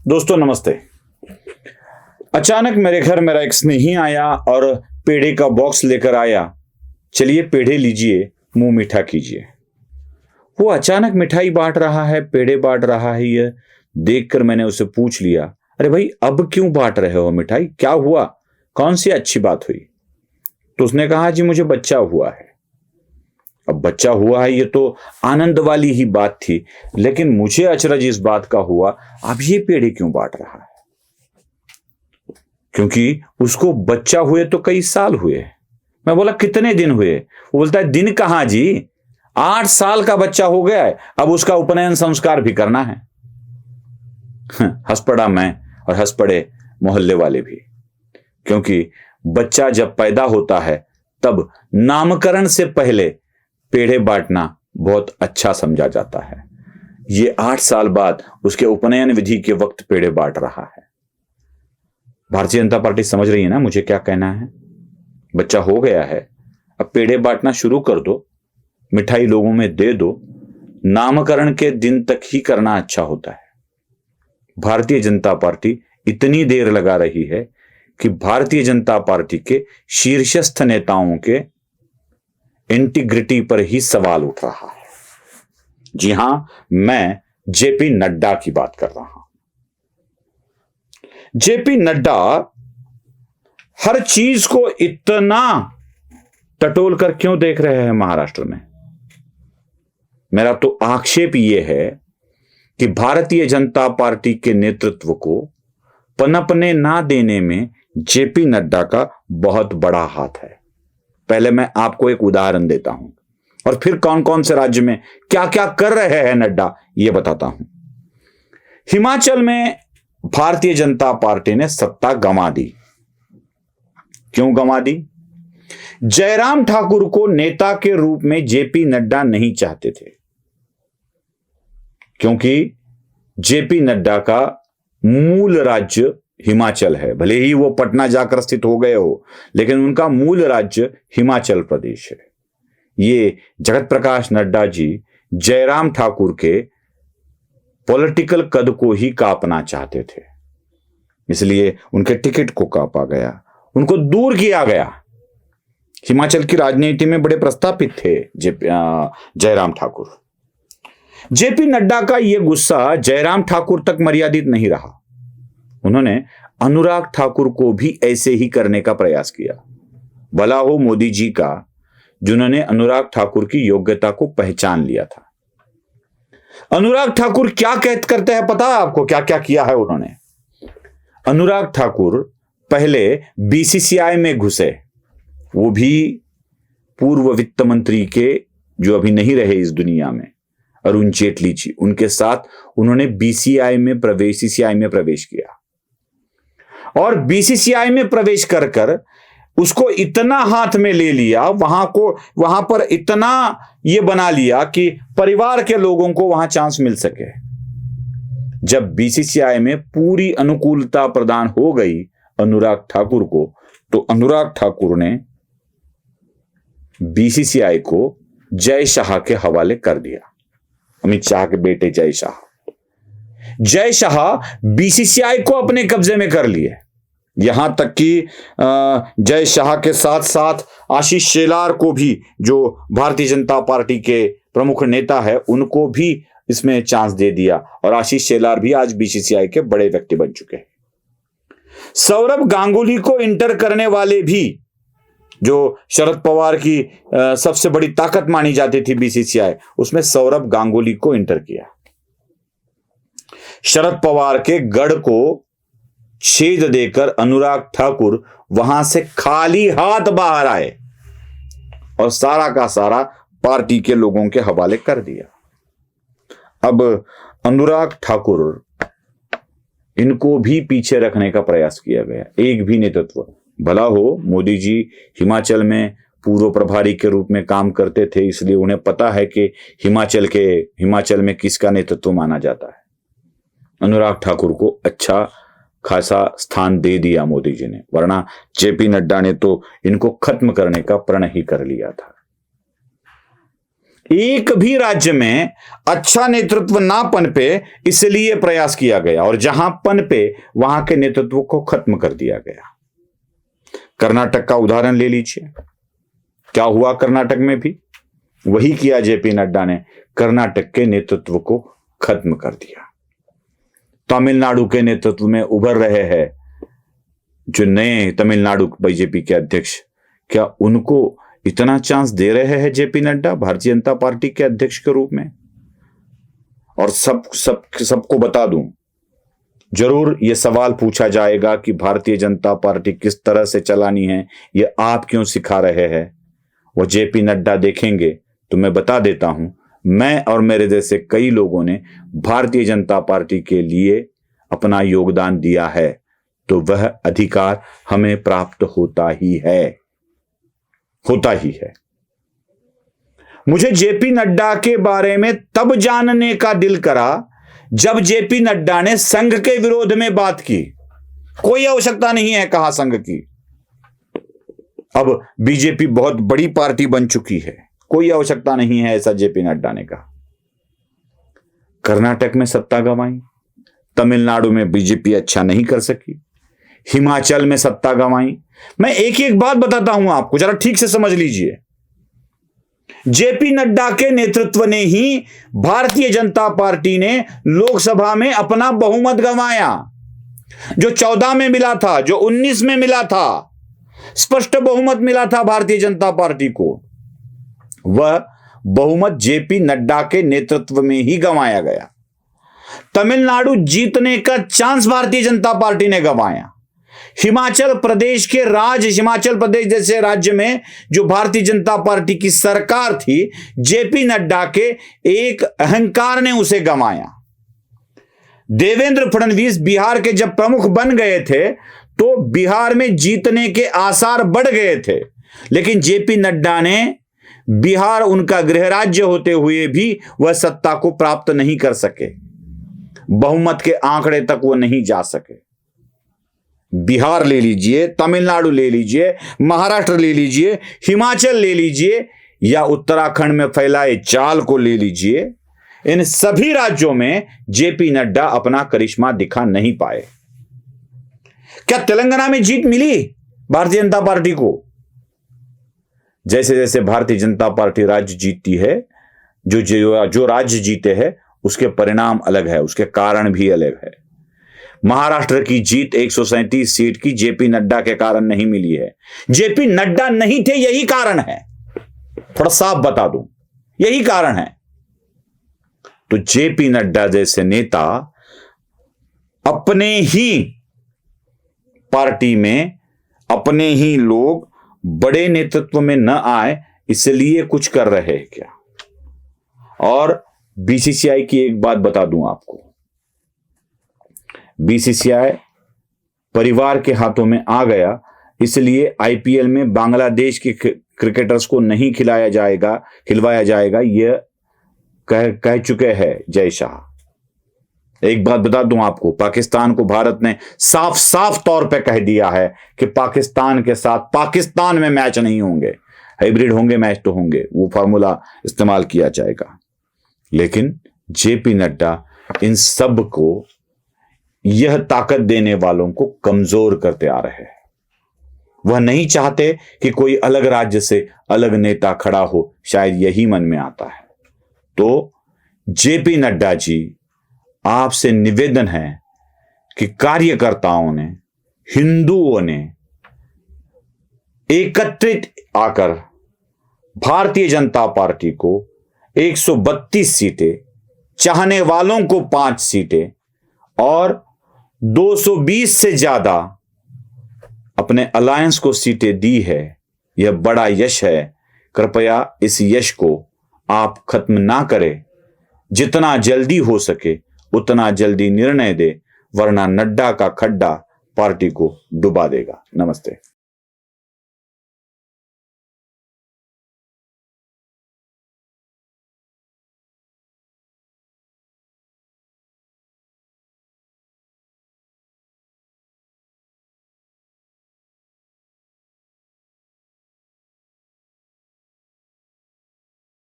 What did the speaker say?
दोस्तों नमस्ते। अचानक मेरे घर मेरा एक स्नेही आया और पेड़े का बॉक्स लेकर आया। चलिए पेड़े लीजिए, मुंह मीठा कीजिए। वो अचानक मिठाई बांट रहा है, पेड़े बांट रहा है। ये देखकर मैंने उसे पूछ लिया, अरे भाई अब क्यों बांट रहे हो मिठाई, क्या हुआ, कौन सी अच्छी बात हुई? तो उसने कहा जी मुझे बच्चा हुआ है। अब बच्चा हुआ है ये तो आनंद वाली ही बात थी, लेकिन मुझे अचरज इस बात का हुआ अब ये पेड़े क्यों बांट रहा है, क्योंकि उसको बच्चा हुए तो कई साल हुए। मैं बोला कितने दिन हुए? वो बोलता है दिन कहां जी, 8 साल का बच्चा हो गया है, अब उसका उपनयन संस्कार भी करना है। हंस पड़ा मैं और हंस पड़े मोहल्ले वाले भी, क्योंकि बच्चा जब पैदा होता है तब नामकरण से पहले पेड़े बांटना बहुत अच्छा समझा जाता है। ये 8 साल बाद उसके उपनयन विधि के वक्त पेड़े बांट रहा है। भारतीय जनता पार्टी समझ रही है ना मुझे क्या कहना है? बच्चा हो गया है, अब पेड़े बांटना शुरू कर दो, मिठाई लोगों में दे दो। नामकरण के दिन तक ही करना अच्छा होता है। भारतीय जनता पार्टी इतनी देर लगा रही है कि भारतीय जनता पार्टी के शीर्षस्थ नेताओं के इंटीग्रिटी पर ही सवाल उठ रहा है। जी हां, मैं जेपी नड्डा की बात कर रहा हूं। जेपी नड्डा हर चीज को इतना टटोल कर क्यों देख रहे हैं महाराष्ट्र में? मेरा तो आक्षेप यह है कि भारतीय जनता पार्टी के नेतृत्व को पनपने ना देने में जेपी नड्डा का बहुत बड़ा हाथ है। पहले मैं आपको एक उदाहरण देता हूं और फिर कौन कौन से राज्य में क्या क्या कर रहे हैं नड्डा यह बताता हूं। हिमाचल में भारतीय जनता पार्टी ने सत्ता गंवा दी। क्यों गंवा दी? जयराम ठाकुर को नेता के रूप में जेपी नड्डा नहीं चाहते थे, क्योंकि जेपी नड्डा का मूल राज्य हिमाचल है। भले ही वो पटना जाकर स्थित हो गए हो, लेकिन उनका मूल राज्य हिमाचल प्रदेश है। ये जगत प्रकाश नड्डा जी जयराम ठाकुर के पॉलिटिकल कद को ही कापना चाहते थे, इसलिए उनके टिकट को कापा गया, उनको दूर किया गया। हिमाचल की राजनीति में बड़े प्रस्थापित थे जयराम ठाकुर। जेपी नड्डा का यह गुस्सा जयराम ठाकुर तक मर्यादित नहीं रहा। उन्होंने अनुराग ठाकुर को भी ऐसे ही करने का प्रयास किया। भला हो मोदी जी का, जिन्होंने अनुराग ठाकुर की योग्यता को पहचान लिया था। अनुराग ठाकुर क्या करते हैं पता है आपको? क्या क्या किया है उन्होंने? अनुराग ठाकुर पहले बीसीसीआई में घुसे, वो भी पूर्व वित्त मंत्री के, जो अभी नहीं रहे इस दुनिया में, अरुण जेटली जी, उनके साथ उन्होंने बीसीसीआई में प्रवेश किया और बीसीसीआई में प्रवेश कर कर उसको इतना हाथ में ले लिया, वहां पर इतना ये बना लिया कि परिवार के लोगों को वहां चांस मिल सके। जब बीसीसीआई में पूरी अनुकूलता प्रदान हो गई अनुराग ठाकुर को, तो अनुराग ठाकुर ने बीसीसीआई को जय शाह के हवाले कर दिया। अमित शाह के बेटे जय शाह बीसीसीआई को अपने कब्जे में कर लिए। यहां तक कि जय शाह के साथ साथ आशीष शेलार को भी, जो भारतीय जनता पार्टी के प्रमुख नेता है, उनको भी इसमें चांस दे दिया और आशीष शेलार भी आज बीसीसीआई के बड़े व्यक्ति बन चुके हैं। सौरभ गांगुली को इंटर करने वाले भी, जो शरद पवार की सबसे बड़ी ताकत मानी जाती थी बीसीसीआई, उसमें सौरभ गांगुली को इंटर किया। शरद पवार के गढ़ को छेद देकर अनुराग ठाकुर वहां से खाली हाथ बाहर आए और सारा का सारा पार्टी के लोगों के हवाले कर दिया। अब अनुराग ठाकुर, इनको भी पीछे रखने का प्रयास किया गया। एक भी नेतृत्व, भला हो मोदी जी हिमाचल में पूर्व प्रभारी के रूप में काम करते थे, इसलिए उन्हें पता है कि हिमाचल में किसका नेतृत्व माना जाता है। अनुराग ठाकुर को अच्छा खासा स्थान दे दिया मोदी जी ने, वरना जेपी नड्डा ने तो इनको खत्म करने का प्रण ही कर लिया था। एक भी राज्य में अच्छा नेतृत्व ना पनपे, इसलिए प्रयास किया गया, और जहां पनपे वहां के नेतृत्व को खत्म कर दिया गया। कर्नाटक का उदाहरण ले लीजिए, क्या हुआ कर्नाटक में भी वही किया जेपी नड्डा ने, कर्नाटक के नेतृत्व को खत्म कर दिया। तमिलनाडु के नेतृत्व में उभर रहे हैं जो नए तमिलनाडु बीजेपी के अध्यक्ष, क्या उनको इतना चांस दे रहे हैं जेपी नड्डा भारतीय जनता पार्टी के अध्यक्ष के रूप में? और सबको बता दूं, जरूर यह सवाल पूछा जाएगा कि भारतीय जनता पार्टी किस तरह से चलानी है, यह आप क्यों सिखा रहे हैं। वो जेपी नड्डा देखेंगे तो मैं बता देता हूं, मैं और मेरे जैसे कई लोगों ने भारतीय जनता पार्टी के लिए अपना योगदान दिया है, तो वह अधिकार हमें प्राप्त होता ही है। मुझे जेपी नड्डा के बारे में तब जानने का दिल करा जब जेपी नड्डा ने संघ के विरोध में बात की। कोई आवश्यकता नहीं है कहा संघ की, अब बीजेपी बहुत बड़ी पार्टी बन चुकी है, कोई आवश्यकता नहीं है, ऐसा जेपी नड्डा ने कहा। कर्नाटक में सत्ता गंवाई, तमिलनाडु में बीजेपी अच्छा नहीं कर सकी, हिमाचल में सत्ता गंवाई। मैं एक एक बात बताता हूं आपको, जरा ठीक से समझ लीजिए। जेपी नड्डा के नेतृत्व ने ही भारतीय जनता पार्टी ने लोकसभा में अपना बहुमत गंवाया। जो 14 में मिला था, जो 19 में मिला था, स्पष्ट बहुमत मिला था भारतीय जनता पार्टी को, वह बहुमत जेपी नड्डा के नेतृत्व में ही गंवाया गया। तमिलनाडु जीतने का चांस भारतीय जनता पार्टी ने गंवाया। हिमाचल प्रदेश जैसे राज्य में जो भारतीय जनता पार्टी की सरकार थी, जेपी नड्डा के एक अहंकार ने उसे गंवाया। देवेंद्र फडणवीस बिहार के जब प्रमुख बन गए थे तो बिहार में जीतने के आसार बढ़ गए थे, लेकिन जेपी नड्डा ने बिहार उनका गृह राज्य होते हुए भी वह सत्ता को प्राप्त नहीं कर सके, बहुमत के आंकड़े तक वो नहीं जा सके। बिहार ले लीजिए, तमिलनाडु ले लीजिए, महाराष्ट्र ले लीजिए, हिमाचल ले लीजिए, या उत्तराखंड में फैलाए जाल को ले लीजिए, इन सभी राज्यों में जेपी नड्डा अपना करिश्मा दिखा नहीं पाए। क्या तेलंगाना में जीत मिली भारतीय जनता पार्टी को? जैसे जैसे भारतीय जनता पार्टी राज्य जीतती है, जो राज्य जीते हैं उसके परिणाम अलग है, उसके कारण भी अलग है। महाराष्ट्र की जीत 137 सीट की जेपी नड्डा के कारण नहीं मिली है, जेपी नड्डा नहीं थे, यही कारण है। थोड़ा साफ बता दूं, यही कारण है। तो जेपी नड्डा जैसे नेता अपने ही पार्टी में अपने ही लोग बड़े नेतृत्व में न आए, इसलिए कुछ कर रहे हैं क्या? और बीसीसीआई की एक बात बता दूं आपको, बीसीसीआई परिवार के हाथों में आ गया, इसलिए आईपीएल में बांग्लादेश के क्रिकेटर्स को नहीं खिलवाया जाएगा, यह कह चुके हैं जय शाह। एक बात बता दूं आपको, पाकिस्तान को भारत ने साफ साफ तौर पे कह दिया है कि पाकिस्तान के साथ पाकिस्तान में मैच नहीं होंगे, हाइब्रिड होंगे, मैच तो होंगे, वो फॉर्मूला इस्तेमाल किया जाएगा। लेकिन जेपी नड्डा इन सब को, यह ताकत देने वालों को कमजोर करते आ रहे हैं। वह नहीं चाहते कि कोई अलग राज्य से अलग नेता खड़ा हो, शायद यही मन में आता है। तो जेपी नड्डा जी, आपसे निवेदन है कि कार्यकर्ताओं ने, हिंदुओं ने एकत्रित आकर भारतीय जनता पार्टी को 132 सीटें, चाहने वालों को 5 सीटें और 220 से ज्यादा अपने अलायंस को सीटें दी है। यह बड़ा यश है। कृपया इस यश को आप खत्म ना करें, जितना जल्दी हो सके उतना जल्दी निर्णय दे, वरना नड्डा का खड्डा पार्टी को डुबा देगा। नमस्ते।